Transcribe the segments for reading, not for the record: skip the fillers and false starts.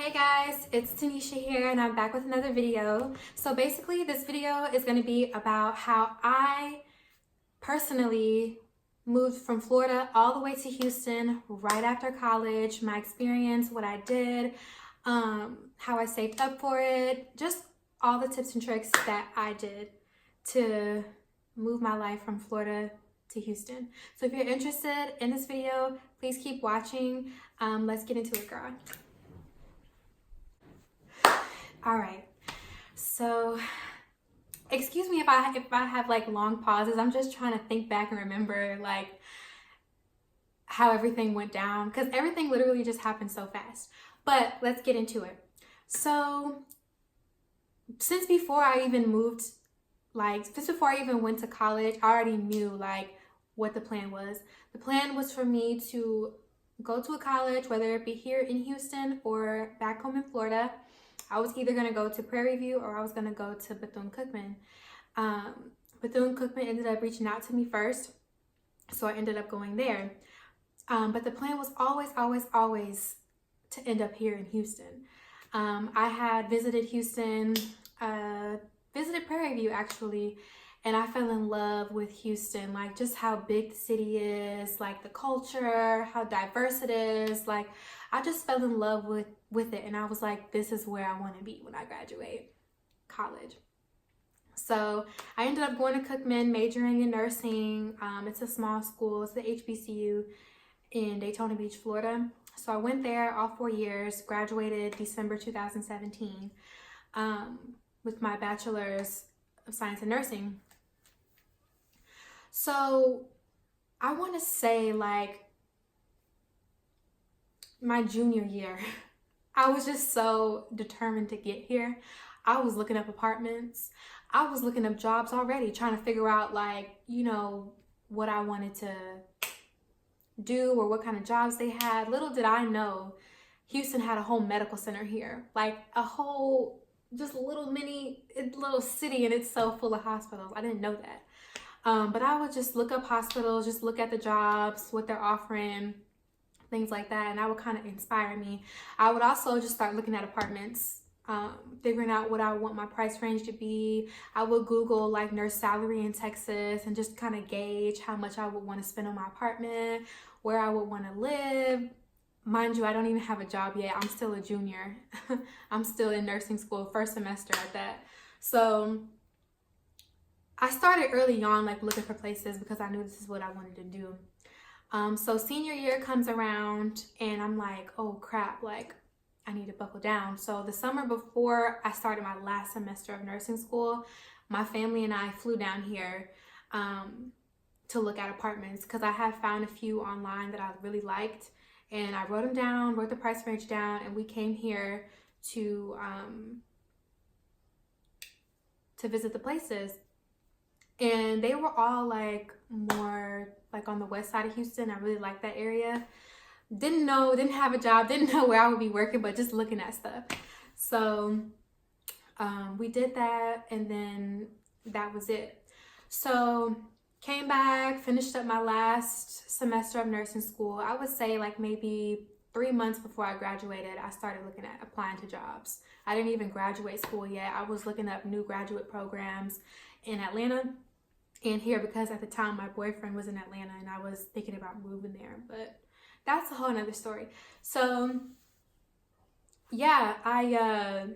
Hey guys, it's Tanisha here and I'm back with another video. So basically this video is going to be about how I personally moved from Florida all the way to Houston right after college, my experience, what I did, how I saved up for it, just all the tips and tricks that I did to move my life from Florida to Houston. So if you're interested in this video, please keep watching. Let's get into it, girl. All right, so excuse me if I have like long pauses. I'm just trying to think back and remember like how everything went down because everything literally just happened so fast. But let's get into it. So since before I even moved, since before I even went to college, I already knew like what the plan was. The plan was for me to go to a college, whether it be here in Houston or back home in Florida. I was either going to go to Prairie View or I was going to go to Bethune-Cookman. Bethune-Cookman ended up reaching out to me first, so I ended up going there. But the plan was always to end up here in Houston. I had visited Houston, visited Prairie View actually, and I fell in love with Houston, like just how big the city is, like the culture, how diverse it is. Like I just fell in love with it, and I was like, this is where I want to be when I graduate college. So I ended up going to Cookman, majoring in nursing. It's a small school, it's the HBCU in Daytona Beach, Florida. So I went there all 4 years, graduated December 2017 with my bachelor's of science in nursing. So I want to say like my junior year, I was just so determined to get here. I was looking up apartments. I was looking up jobs already, trying to figure out like, you know, what I wanted to do or what kind of jobs they had. Little did I know Houston had a whole medical center here, like a whole just little city in itself full of hospitals. I didn't know that. But I would just look up hospitals, just look at the jobs, what they're offering, things like that, and that would kind of inspire me. I would also just start looking at apartments, figuring out what I want my price range to be. I would Google like nurse salary in Texas and just kind of gauge how much I would want to spend on my apartment, where I would want to live. Mind you, I don't even have a job yet. I'm still a junior. I'm still in nursing school, first semester at that. So I started early on, like looking for places because I knew this is what I wanted to do. So senior year comes around and I'm like, oh crap, like I need to buckle down. So the summer before I started my last semester of nursing school, my family and I flew down here to look at apartments because I had found a few online that I really liked, and I wrote them down, wrote the price range down, and we came here to visit the places. And they were all like more like on the west side of Houston. I really liked that area. Didn't have a job, didn't know where I would be working, but just looking at stuff. So we did that, and then that was it. So came back, finished up my last semester of nursing school. I would say like maybe 3 months before I graduated, I started looking at applying to jobs. I didn't even graduate school yet. I was looking up new graduate programs in Atlanta and here because at the time my boyfriend was in Atlanta and I was thinking about moving there, but that's a whole nother story. So yeah, I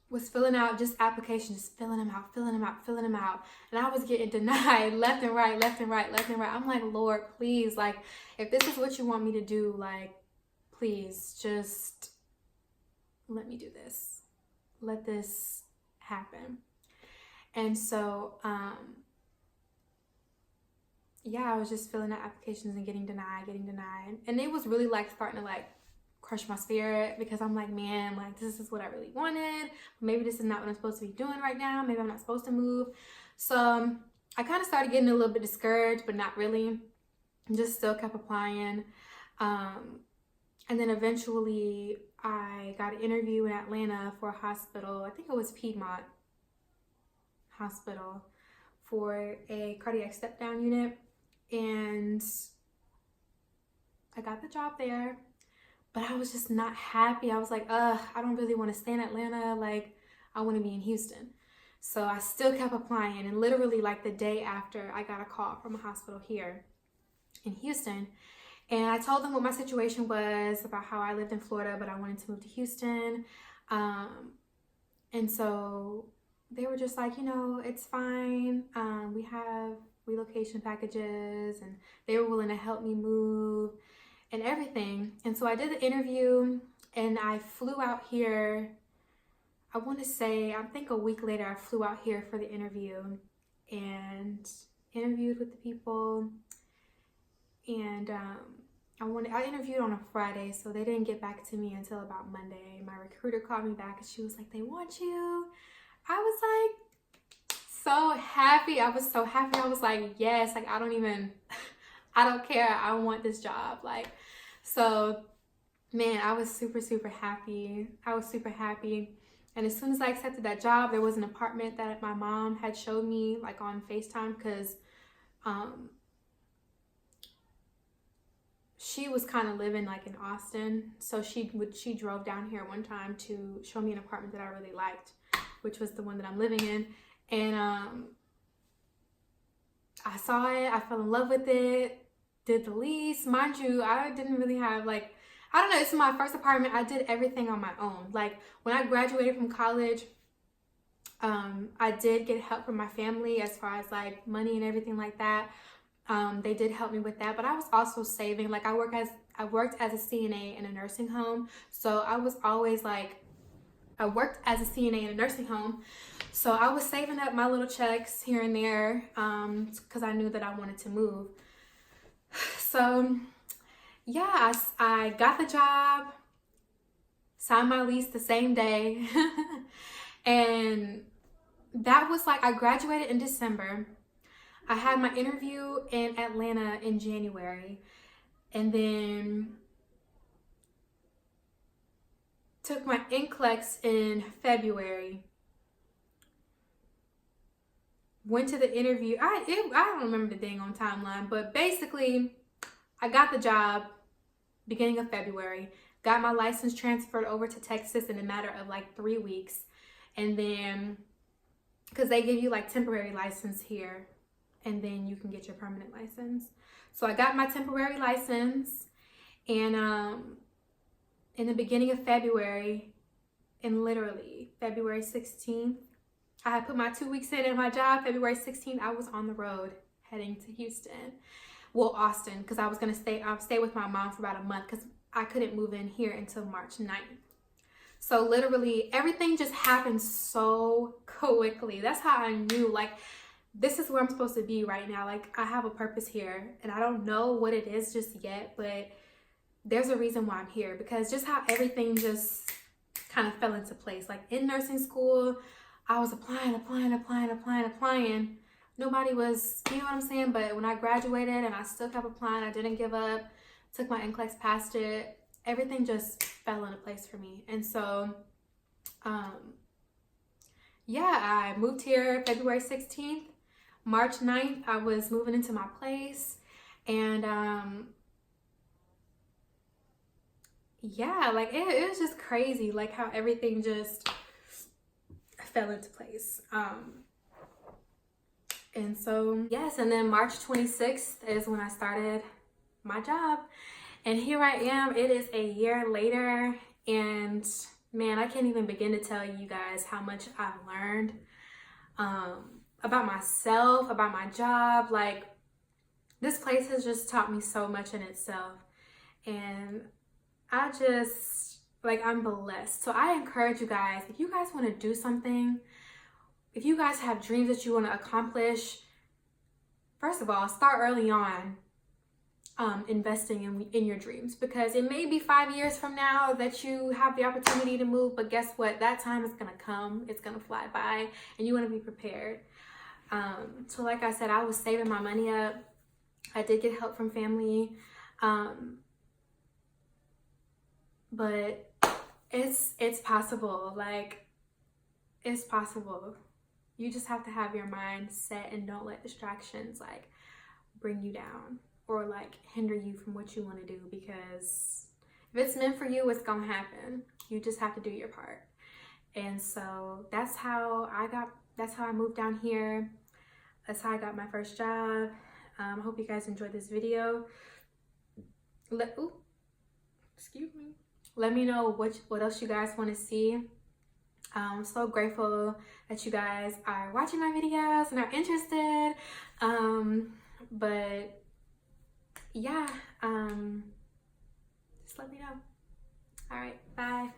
was filling out just applications, just filling them out. And I was getting denied left and right. I'm like, Lord, please, like, if this is what you want me to do, like, please just let me do this. Let this happen. And so, yeah, I was just filling out applications and getting denied. And it was really like starting to like crush my spirit because I'm like, man, like this is what I really wanted. Maybe this is not what I'm supposed to be doing right now. Maybe I'm not supposed to move. So I kind of started getting a little bit discouraged, but not really. Just still kept applying. And then eventually I got an interview in Atlanta for a hospital. I think it was Piedmont Hospital for a cardiac step down unit. And I got the job there. but I was just not happy. I was like, I don't really want to stay in Atlanta. Like, I want to be in Houston. So I still kept applying, and literally like the day after, I got a call from a hospital here in Houston, and I told them what my situation was, about how I lived in Florida but I wanted to move to Houston. And so they were just like, you know, it's fine. We have relocation packages, and they were willing to help me move and everything. And so I did the interview, and I flew out here. I want to say, I think a week later, I flew out here for the interview and interviewed with the people. And I interviewed on a Friday, so they didn't get back to me until about Monday. My recruiter called me back, and she was like, they want you. I was like so happy. I was so happy. I was like, yes, like I don't care. I want this job. Like, so man, I was super, super happy. I was super happy. And as soon as I accepted that job, there was an apartment that my mom had showed me like on FaceTime, because she was kind of living like in Austin. So she drove down here one time to show me an apartment that I really liked, which was the one that I'm living in. And I saw it, I fell in love with it, did the lease. Mind you, I didn't really have like, I don't know, it's my first apartment. I did everything on my own. Like when I graduated from college, I did get help from my family as far as like money and everything like that. They did help me with that, but I was also saving. Like I worked as a CNA in a nursing home. So I was always like, I worked as a CNA in a nursing home. So I was saving up my little checks here and there, because I knew that I wanted to move. So yeah, I got the job, signed my lease the same day. And that was like, I graduated in December. I had my interview in Atlanta in January, and then took my NCLEX in February. Went to the interview. I don't remember the dang on timeline, but basically I got the job beginning of February. Got my license transferred over to Texas in a matter of like 3 weeks. And then, because they give you like temporary license here, and then you can get your permanent license. So I got my temporary license, and in the beginning of February, and literally February 16th, I had put my 2 weeks in at my job. February 16th, I was on the road heading to Houston. Well, Austin, because I was gonna stay with my mom for about a month, because I couldn't move in here until March 9th. So literally everything just happened so quickly. That's how I knew, like, this is where I'm supposed to be right now. Like, I have a purpose here, and I don't know what it is just yet, but there's a reason why I'm here, because just how everything just kind of fell into place. Like in nursing school, I was applying. Nobody was, you know what I'm saying? But when I graduated and I still kept applying, I didn't give up, took my NCLEX, passed it, everything just fell into place for me. And so, yeah, I moved here February 16th. March 9th, I was moving into my place. And yeah, like it was just crazy, like how everything just fell into place. And so, yes, and then March 26th is when I started my job. And here I am. It is a year later, and man, I can't even begin to tell you guys how much I've learned about myself, about my job. Like, this place has just taught me so much in itself. And I just, like, I'm blessed. So I encourage you guys, if you guys want to do something, if you guys have dreams that you want to accomplish, first of all, start early on investing in your dreams, because it may be 5 years from now that you have the opportunity to move, but guess what? That time is going to come. It's going to fly by, and you want to be prepared. So like I said, I was saving my money up. I did get help from family. But it's possible. Like, it's possible. You just have to have your mind set and don't let distractions like bring you down or like hinder you from what you want to do, because If it's meant for you, it's gonna happen. You just have to do your part. And so that's how I moved down here. That's how I got my first job. I hope you guys enjoyed this video. Excuse me. Let me know what else you guys want to see. I'm so grateful that you guys are watching my videos and are interested. But yeah, just let me know. All right, bye.